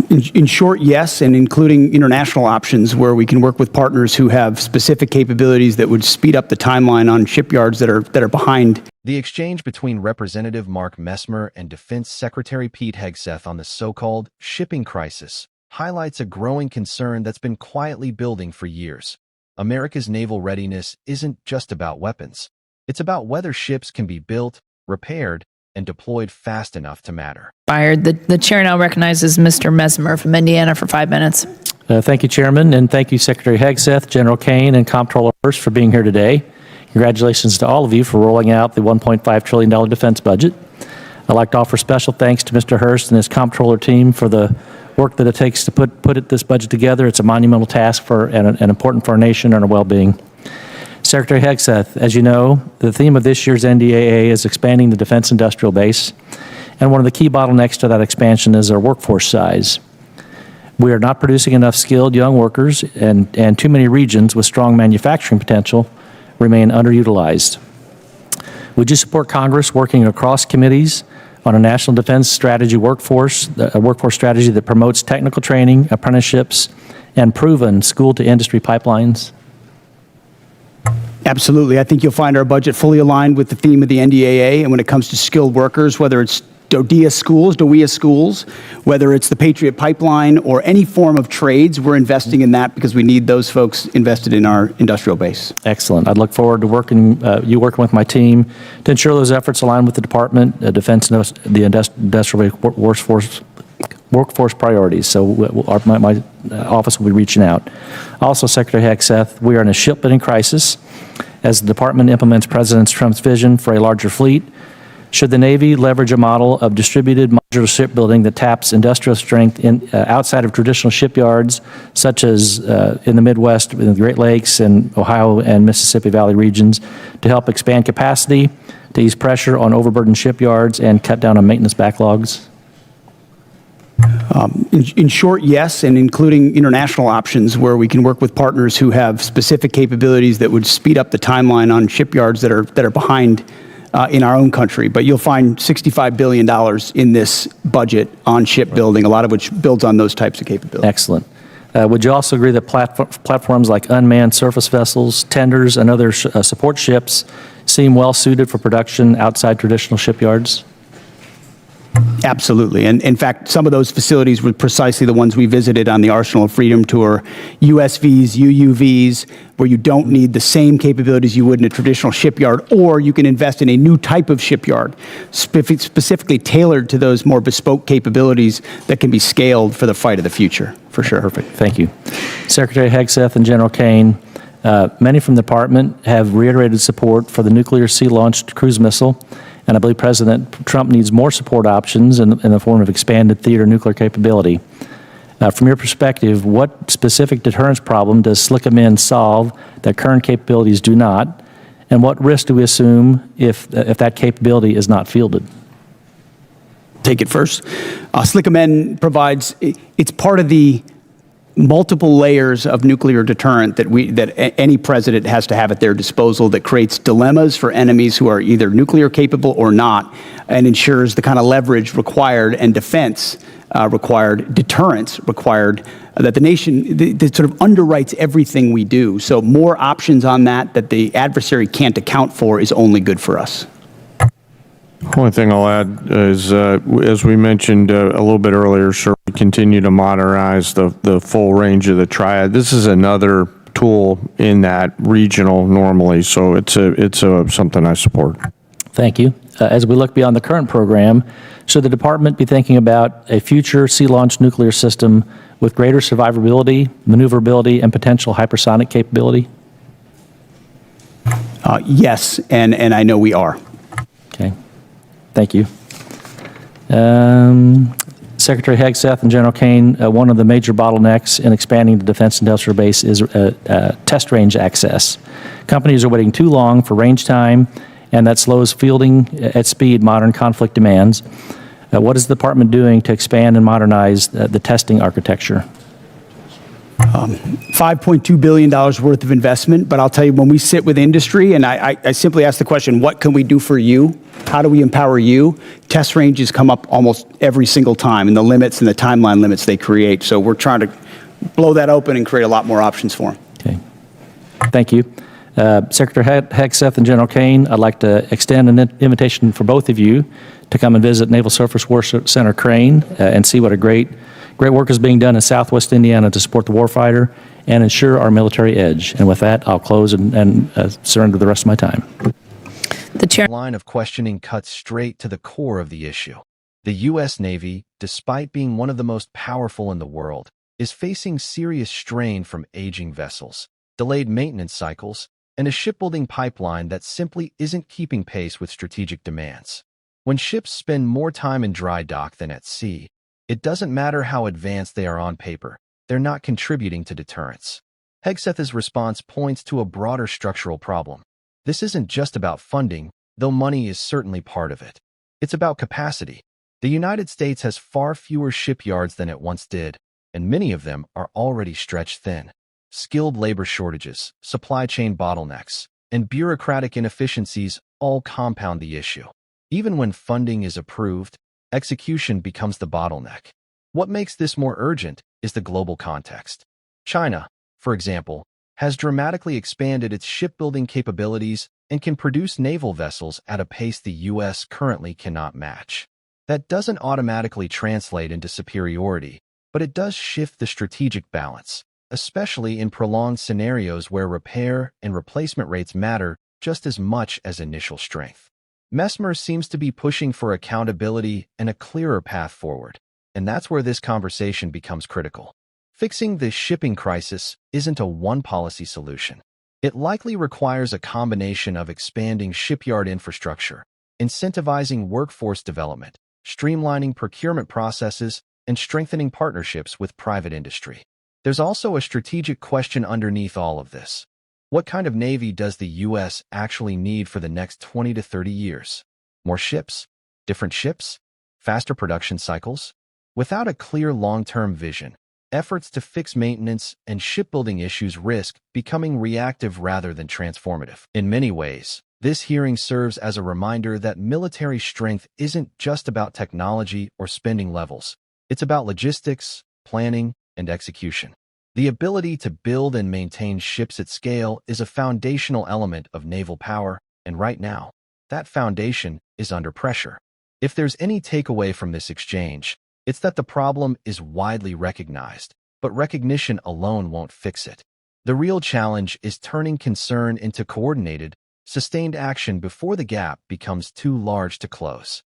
In short, yes, and including international options where we can work with partners who have specific capabilities that would speed up the timeline on shipyards that are behind. The exchange between Representative Mark Messmer and Defense Secretary Pete Hegseth on the so-called shipping crisis highlights a growing concern that's been quietly building for years. America's naval readiness isn't just about weapons. It's about whether ships can be built, repaired, and deployed fast enough to matter. The chair now recognizes Mr. Messmer from Indiana for 5 minutes. Thank you, Chairman, and thank you, Secretary Hegseth, General Kane, and Comptroller Hurst for being here today. Congratulations to all of you for rolling out the $1.5 trillion defense budget. I'd like to offer special thanks to Mr. Hurst and his Comptroller team for the work that it takes to put this budget together. It's a monumental task and important for our nation and our well-being. Secretary Hegseth, as you know, the theme of this year's NDAA is expanding the defense industrial base, and one of the key bottlenecks to that expansion is our workforce size. We are not producing enough skilled young workers, and too many regions with strong manufacturing potential remain underutilized. Would you support Congress working across committees on a national defense strategy workforce, a workforce strategy that promotes technical training, apprenticeships, and proven school-to-industry pipelines? Absolutely. I think you'll find our budget fully aligned with the theme of the NDAA. And when it comes to skilled workers, whether it's DODEA schools, whether it's the Patriot Pipeline or any form of trades, we're investing in that because we need those folks invested in our industrial base. Excellent. I'd look forward to working with my team to ensure those efforts align with the Department, Defense, and the industrial workforce priorities. So my office will be reaching out. Also, Secretary Hegseth, we are in a shipbuilding crisis as the Department implements President Trump's vision for a larger fleet. Should the Navy leverage a model of distributed modular shipbuilding that taps industrial strength outside of traditional shipyards, such as in the Midwest, in the Great Lakes, and Ohio and Mississippi Valley regions, to help expand capacity, to ease pressure on overburdened shipyards, and cut down on maintenance backlogs? In short, yes, and including international options where we can work with partners who have specific capabilities that would speed up the timeline on shipyards that are behind in our own country. But you'll find $65 billion in this budget on shipbuilding, a lot of which builds on those types of capabilities. Excellent. Would you also agree that platforms like unmanned surface vessels, tenders, and other support ships seem well suited for production outside traditional shipyards? Absolutely. And in fact, some of those facilities were precisely the ones we visited on the Arsenal of Freedom tour. USVs, UUVs, where you don't need the same capabilities you would in a traditional shipyard, or you can invest in a new type of shipyard, specifically tailored to those more bespoke capabilities that can be scaled for the fight of the future, for sure. Perfect. Thank you. Secretary Hegseth and General Kane, many from the Department have reiterated support for the nuclear sea-launched cruise missile, and I believe President Trump needs more support options in the form of expanded theater nuclear capability. From your perspective, what specific deterrence problem does SLCM solve that current capabilities do not, and what risk do we assume if that capability is not fielded? Take it first. SLCM provides, it's part of the multiple layers of nuclear deterrent that any president has to have at their disposal that creates dilemmas for enemies who are either nuclear capable or not, and ensures the kind of leverage required and defense required, deterrence required, that the nation that sort of underwrites everything we do. So more options on that the adversary can't account for is only good for us. Only thing I'll add is, as we mentioned a little bit earlier, sir, we continue to modernize the full range of the triad. This is another tool in that regional normally, so it's something I support. Thank you. As we look beyond the current program, should the Department be thinking about a future sea-launched nuclear system with greater survivability, maneuverability, and potential hypersonic capability? Yes, and I know we are. Okay. Thank you. Secretary Hegseth and General Kane, one of the major bottlenecks in expanding the defense industrial base is test range access. Companies are waiting too long for range time, and that slows fielding at speed modern conflict demands. What is the Department doing to expand and modernize the testing architecture? $5.2 billion worth of investment, but I'll tell you, when we sit with industry, and I simply ask the question, what can we do for you? How do we empower you? Test ranges come up almost every single time, and the limits and the timeline limits they create. So we're trying to blow that open and create a lot more options for them. Okay. Thank you. Secretary Hegseth and General Kane, I'd like to extend an invitation for both of you to come and visit Naval Surface Warfare Center Crane and see what a great work is being done in Southwest Indiana to support the warfighter and ensure our military edge. And with that, I'll close and surrender the rest of my time. The chair. Line of questioning cuts straight to the core of the issue. The U.S. Navy, despite being one of the most powerful in the world, is facing serious strain from aging vessels, delayed maintenance cycles, and a shipbuilding pipeline that simply isn't keeping pace with strategic demands. When ships spend more time in dry dock than at sea, it doesn't matter how advanced they are on paper, they're not contributing to deterrence. Hegseth's response points to a broader structural problem. This isn't just about funding, though money is certainly part of it. It's about capacity. The United States has far fewer shipyards than it once did, and many of them are already stretched thin. Skilled labor shortages, supply chain bottlenecks, and bureaucratic inefficiencies all compound the issue. Even when funding is approved, execution becomes the bottleneck. What makes this more urgent is the global context. China, for example, has dramatically expanded its shipbuilding capabilities and can produce naval vessels at a pace the U.S. currently cannot match. That doesn't automatically translate into superiority, but it does shift the strategic balance, especially in prolonged scenarios where repair and replacement rates matter just as much as initial strength. Messmer seems to be pushing for accountability and a clearer path forward, and that's where this conversation becomes critical. Fixing the shipping crisis isn't a one-policy solution. It likely requires a combination of expanding shipyard infrastructure, incentivizing workforce development, streamlining procurement processes, and strengthening partnerships with private industry. There's also a strategic question underneath all of this. What kind of Navy does the U.S. actually need for the next 20 to 30 years? More ships? Different ships? Faster production cycles? Without a clear long-term vision, efforts to fix maintenance and shipbuilding issues risk becoming reactive rather than transformative. In many ways, this hearing serves as a reminder that military strength isn't just about technology or spending levels. It's about logistics, planning, and execution. The ability to build and maintain ships at scale is a foundational element of naval power, and right now, that foundation is under pressure. If there's any takeaway from this exchange, it's that the problem is widely recognized, but recognition alone won't fix it. The real challenge is turning concern into coordinated, sustained action before the gap becomes too large to close.